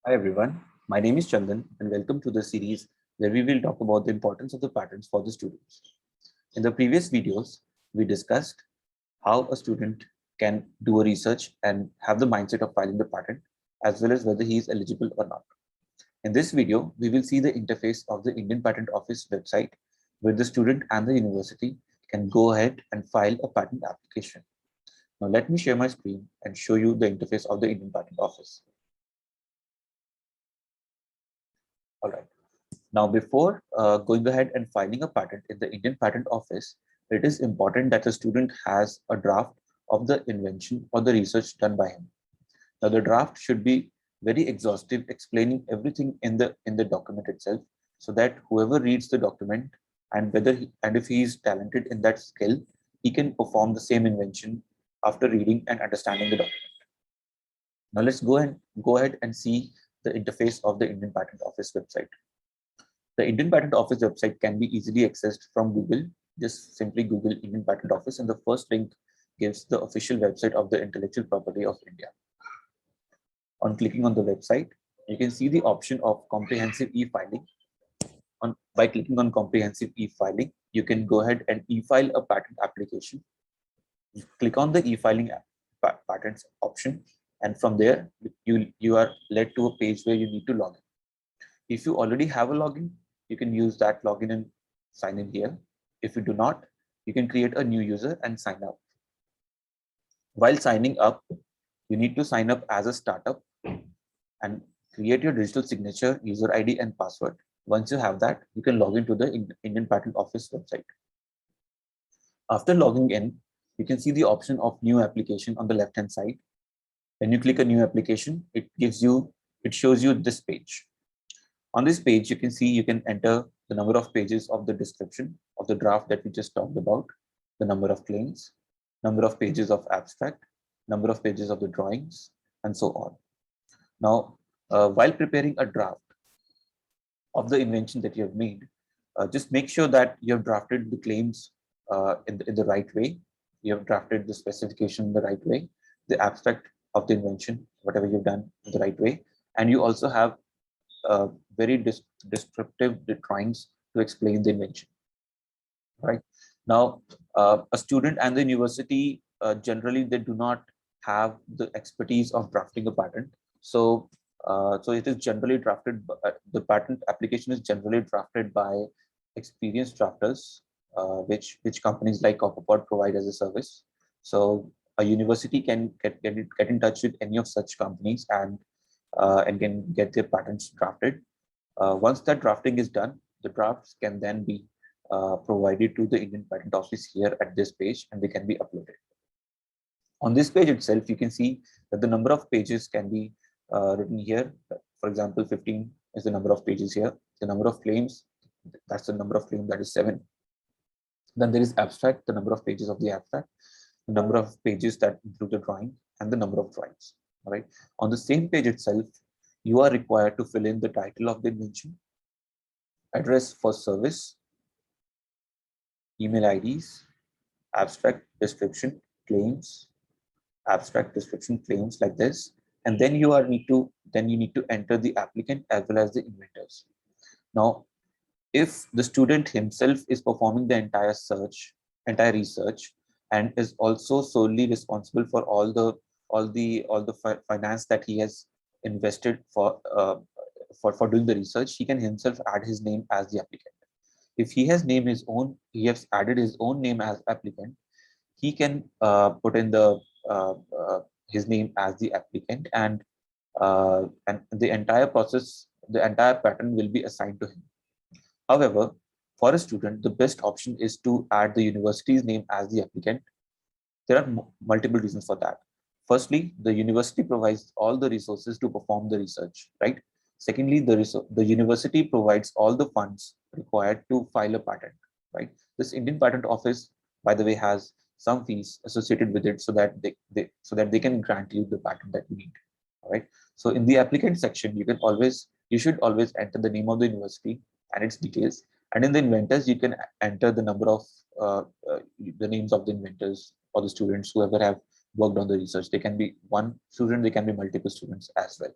Hi everyone, my name is Chandan and welcome to the series where we will talk about the importance of the patents for the students. In the previous videos, we discussed how a student can do a research and have the mindset of filing the patent as well as whether he is eligible or not. In this video, we will see the interface of the Indian Patent Office website where the student and the university can go ahead and file a patent application. Now let me share my screen and show you the interface of the Indian Patent Office. All right. Now, before going ahead and filing a patent in the Indian Patent Office, it is important that the student has a draft of the invention or the research done by him. Now, the draft should be very exhaustive, explaining everything in the document itself, so that whoever reads the document and if he is talented in that skill, he can perform the same invention after reading and understanding the document. Now, let's go ahead and see the interface of the Indian Patent Office website. The Indian Patent Office website can be easily accessed from Google. Just simply Google Indian Patent Office, and the first link gives the official website of the intellectual property of India. On clicking on the website, you can see the option of comprehensive e-filing. By clicking on comprehensive e-filing, you can go ahead and e-file a patent application. You click on the e-filing patents option, and from there, you are led to a page where you need to log in. If you already have a login, you can use that login and sign in here. If you do not, you can create a new user and sign up. While signing up, you need to sign up as a startup and create your digital signature, user ID, and password. Once you have that, you can log into the Indian Patent Office website. After logging in, you can see the option of new application on the left-hand side. When you click a new application, it shows you this page. On this page, you can see you can enter the number of pages of the description of the draft that we just talked about, the number of claims, number of pages of abstract, number of pages of the drawings, and so on. Now, while preparing a draft of the invention that you have made, just make sure that you have drafted the claims in the right way. You have drafted the specification in the right way, the abstract of the invention, whatever you've done in the right way. And you also have very descriptive drawings to explain the invention. Right now, a student and the university generally they do not have the expertise of drafting a patent. So it is generally drafted. The patent application is generally drafted by experienced drafters, which companies like Copperpot provide as a service. So a university can get in touch with any of such companies and can get their patents drafted. Once that drafting is done, the drafts can then be provided to the Indian Patent Office here at this page, and they can be uploaded. On this page itself, you can see that the number of pages can be written here. For example, 15 is the number of pages here. The number of claims, that's the number of claims, that is 7. Then there is abstract, the number of pages of the abstract, the number of pages that include the drawing, and the number of drawings. All right. On the same page itself, you are required to fill in the title of the invention, address for service, email IDs, abstract description, claims, abstract description, claims, like this. And then you need to enter the applicant as well as the inventors. Now, if the student himself is performing the entire research, and is also solely responsible for all the finance that he has invested for doing the research, he can himself add his name as the applicant. If he has added his own name as applicant, he can put in uh, uh, his name as the applicant, and the entire process, the entire pattern will be assigned to him. However, for a student, the best option is to add the university's name as the applicant. There are multiple reasons for that. Firstly, the university provides all the resources to perform the research, right? Secondly, the university provides all the funds required to file a patent, right? This Indian Patent Office, by the way, has some fees associated with it so that they can grant you the patent that you need. All right. So in the applicant section, you should always enter the name of the university and its details. And in the inventors, you can enter the number of the names of the inventors or the students, whoever have worked on the research. They can be one student, they can be multiple students as well.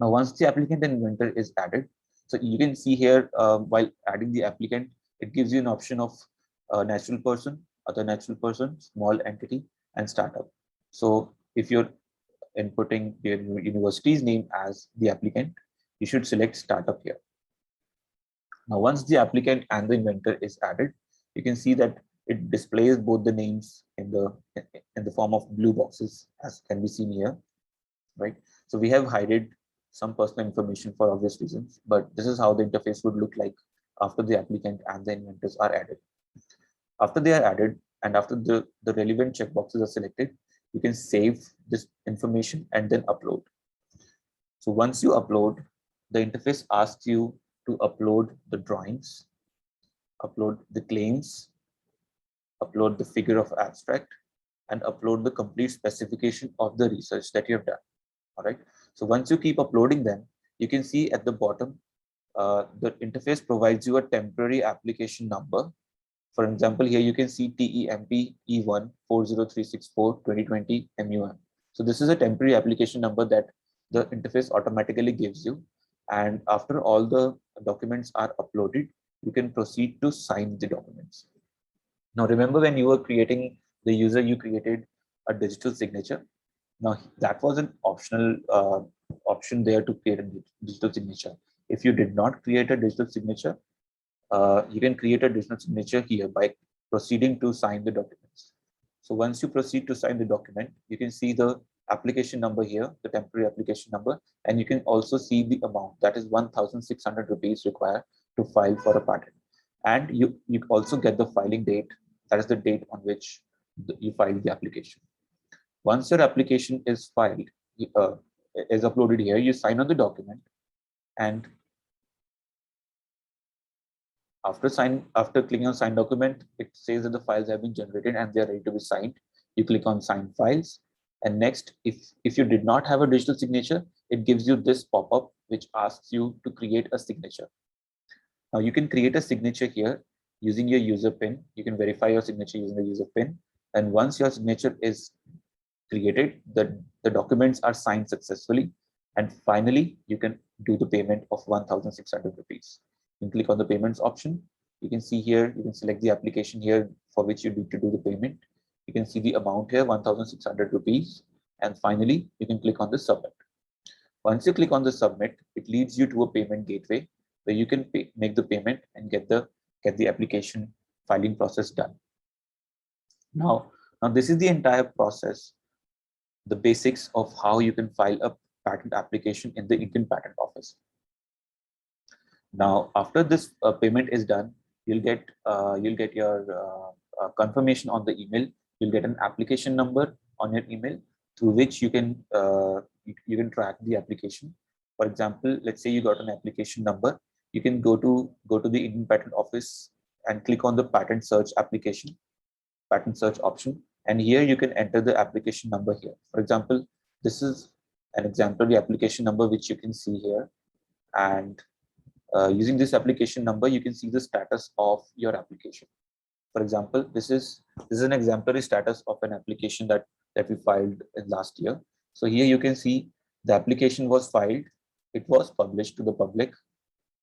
Now, once the applicant and inventor is added, so you can see here while adding the applicant, it gives you an option of natural person, other natural person, small entity, and startup. So if you're inputting your university's name as the applicant, you should select startup here. Now, once the applicant and the inventor is added, you can see that it displays both the names in the form of blue boxes, as can be seen here, right? So we have hidden some personal information for obvious reasons, but this is how the interface would look like after the applicant and the inventors are added. After they are added and after the relevant checkboxes are selected, you can save this information and then upload. So once you upload, the interface asks you to upload the drawings, upload the claims, upload the figure of abstract, and upload the complete specification of the research that you have done. All right. So once you keep uploading them, you can see at the bottom, the interface provides you a temporary application number. For example, here you can see TEMP E1 40364 2020 MUM. So this is a temporary application number that the interface automatically gives you. And after all the documents are uploaded, you can proceed to sign the documents. Now, remember when you were creating the user, you created a digital signature. Now, that was an optional option there to create a digital signature. If you did not create a digital signature, you can create a digital signature here by proceeding to sign the documents. So once you proceed to sign the document, you can see the application number here, the temporary application number, and you can also see the amount, that is 1,600 rupees required to file for a patent. And you also get the filing date, that is the date on which you filed the application. Once your application is filed, is uploaded here, you sign on the document, and after clicking on sign document, it says that the files have been generated and they are ready to be signed. You click on sign files, and next, if you did not have a digital signature, it gives you this pop-up which asks you to create a signature. Now you can create a signature here using your user PIN. You can verify your signature using the user PIN, and once your signature is created, the documents are signed successfully, and finally you can do the payment of 1,600 rupees. You can click on the payments option. You can see here, you can select the application here for which you need to do the payment. You can see the amount here, 1,600 rupees, and finally you can click on the submit. Once you click on the submit, it leads you to a payment gateway where you can make the payment and get the application filing process done. Now this is the entire process, the basics of how you can file a patent application in the Indian Patent Office. Now, after this payment is done, you'll get your confirmation on the email. You'll get an application number on your email through which you can track the application. For example, let's say you got an application number. You can go to the Indian Patent Office and click on the patent search application, patent search option, and here you can enter the application number here. For example, this is an exemplary application number which you can see here, and using this application number, you can see the status of your application. For example, this is an exemplary status of an application that we filed in last year. So here you can see the application was filed, it was published to the public,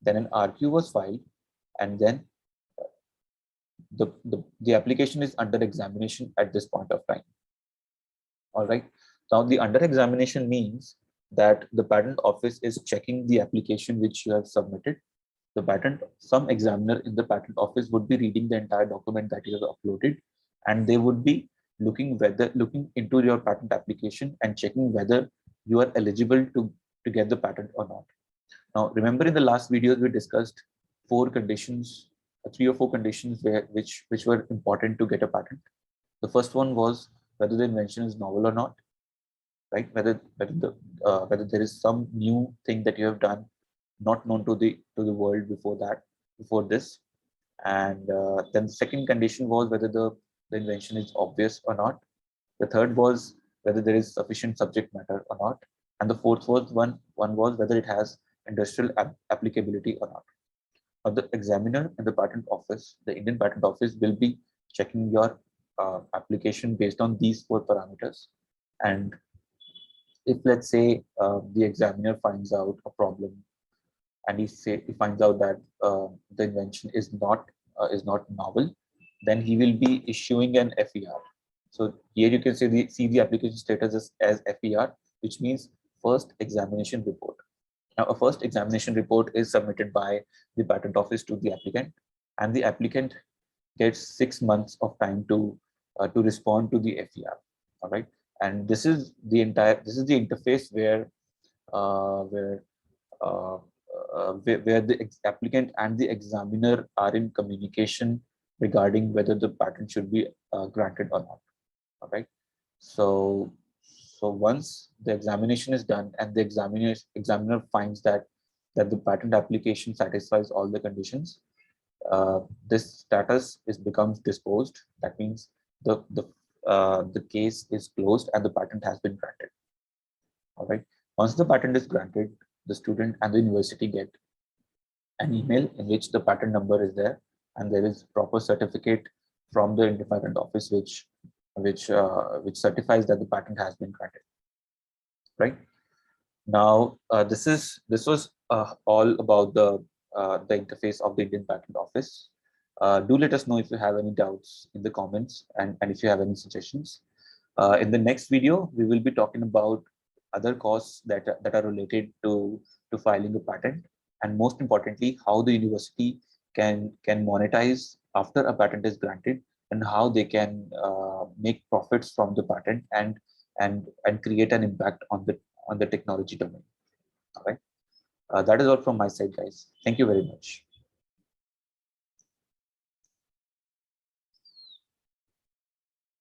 then an RQ was filed, and then the application is under examination at this point of time. All right. Now the under examination means that the patent office is checking the application which you have submitted. Some examiner in the patent office would be reading the entire document that you have uploaded, and they would be looking into your patent application and checking whether you are eligible to get the patent or not. Now, remember in the last videos we discussed 4 conditions, 3 or 4 conditions which were important to get a patent. The first one was whether the invention is novel or not, right? Whether there is some new thing that you have done not known to the world before this, and then the second condition was whether the invention is obvious or not. The third was whether there is sufficient subject matter or not, and the fourth was one was whether it has industrial applicability or not. Now, the examiner in the patent office, the Indian Patent Office, will be checking your application based on these 4 parameters, and if let's say the examiner finds out a problem and he finds out that the invention is not novel, then he will be issuing an FER. So here you can see the application status as FER, which means first examination report. Now, a first examination report is submitted by the patent office to the applicant, and the applicant gets 6 months of time to respond to the FER. All right, and this is the interface where uh, where the applicant and the examiner are in communication regarding whether the patent should be granted or not. All right. So, once the examination is done and the examiner finds that the patent application satisfies all the conditions, this status becomes disposed. That means the case is closed and the patent has been granted. All right. Once the patent is granted, the student and the university get an email in which the patent number is there, and there is proper certificate from the Indian Patent Office which certifies that the patent has been granted. Right now, this was all about the interface of the Indian Patent Office. Do let us know if you have any doubts in the comments, and if you have any suggestions. In the next video, we will be talking about other costs that are related to filing a patent, and most importantly, how the university can monetize after a patent is granted, and how they can make profits from the patent and create an impact on the technology domain. All right, that is all from my side, guys. Thank you very much.